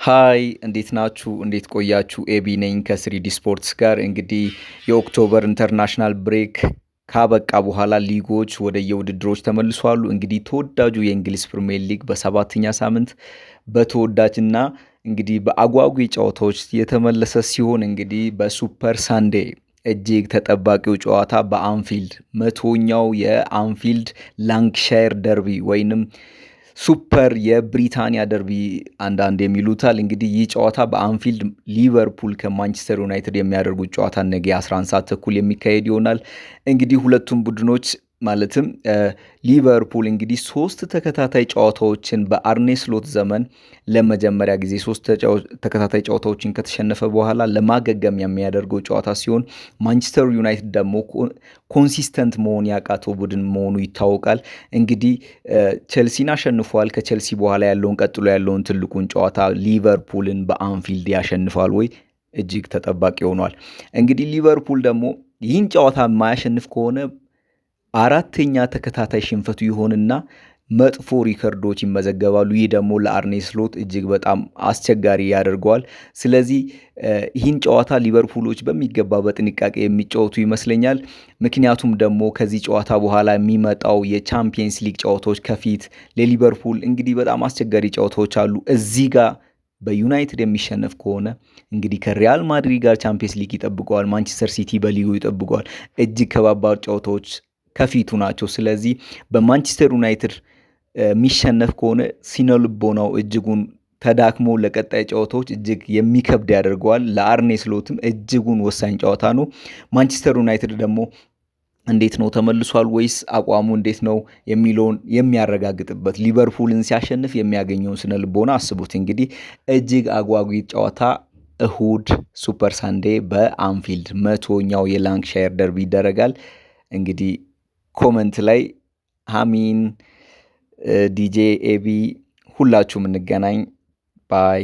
ሃይ እንዴት ናችሁ? እንዴት ቆያችሁ? ኤቢ ነኝ ከስሪዲ ስፖርትስ ጋር። እንግዲህ የኦክቶበር ኢንተርናሽናል ብሬክ ካበቃ በኋላ ሊጎች ወደ የውድድሮች ተመልሷሉ። እንግዲህ ተወዳጁ የእንግሊዝ ፕሪሚየር ሊግ በሰባተኛ ሳምንት በተወዳጅና እንግዲህ በአጓጊ ጨዋታዎች የተመለሰ ሲሆን እንግዲህ በሱፐር ሳንዴ እጅግ ተጠባቂው ጨዋታ በአንፊልድ መቶኛው የአንፊልድ ላንክሻየር ደርቢ ወይንም ሱፐር የብሪታንያ ደርቢ አንዳንድ የሚሉታል። እንግዲህ ይህ ጨዋታ በአንፊልድ ሊቨርፑል ከማንቸስተር ዩናይትድ የሚያደርጉት ጨዋታ ነገ 11 ሰዓት ተኩል የሚካሄድ ይሆናል። እንግዲህ ሁለቱም ቡድኖች ማለትም ሊቨርፑል እንግዲህ 3 ተከታታይ ጨዋታዎችን በአርኔ ስሎት ዘመን ለመጀመሪያ ጊዜ 3 ተከታታይ ጨዋታዎችን ከተሸነፈ በኋላ ለማገገም የሚያደርገው ጨዋታ ሲሆን ማንቸስተር ዩናይትድ ደግሞ ኮንሲስተንት መሆን ያቃተው ቡድን መሆኑ ይታወቃል። እንግዲህ ቼልሲን አሸንፏል። ከቼልሲ በኋላ ያለውን ቀጥሎ ያለውን ትልቁን ጨዋታ ሊቨርፑልን በአንፊልድ ያሸንፋል ወይ? እጅግ ተጠባቂ ሆኗል። እንግዲህ ሊቨርፑል ደግሞ ይህን ጨዋታ የማያሸንፍ ከሆነ 4ኛ ተከታታይ ሽንፈቱ ይሆንና መጥፎ ሪከርዶች ይመዘገባሉ። ይህ ደግሞ ለአርኔ ስሎት እጅግ በጣም አስቸጋሪ ያደርገዋል። ስለዚህ ይህን ጨዋታ ሊቨርፑሎች በሚገባ በጥንቃቄ የሚጫወቱ ይመስለኛል። ምክንያቱም ደግሞ ከዚህ ጨዋታ በኋላ የሚመጣው የቻምፒየንስ ሊግ ጨዋታዎች ከፊት ለሊቨርፑል እንግዲህ በጣም አስቸጋሪ ጨዋታዎች አሉ። እዚህ ጋር በዩናይትድ የሚሸነፍ ከሆነ እንግዲህ ከሪያል ማድሪድ ጋር ቻምፒየንስ ሊግ ይጠብቀዋል። ማንቸስተር ሲቲ በሊጉ ይጠብቀዋል። እጅግ ከባባድ ጨዋታዎች ከፊቱ ናቸው። ስለዚህ በማንቸስተር ዩናይትድ የሚሸነፍ ከሆነ ሲነልቦናው እጅጉን ተዳክሞ ለቀጣይ ጨዋታዎች እጅግ የሚከብድ ያደርገዋል። ለአርኔ ስሎትም እጅጉን ወሳኝ ጨዋታ ነው። ማንቸስተር ዩናይትድ ደግሞ እንዴት ነው ተመልሷል ወይስ አቋሙ እንዴት ነው የሚለውን የሚያረጋግጥበት ሊቨርፑልን ሲያሸንፍ የሚያገኘውን ስነልቦና አስቡት። እንግዲህ እጅግ አጓጊ ጨዋታ እሁድ ሱፐር ሳንዴ በአንፊልድ መቶኛው የላንክሻየር ደርቢ ይደረጋል። እንግዲህ ኮመንት ላይ ሀሚን ዲጄ ኤቢ ሁላችሁም እንገናኝ ባይ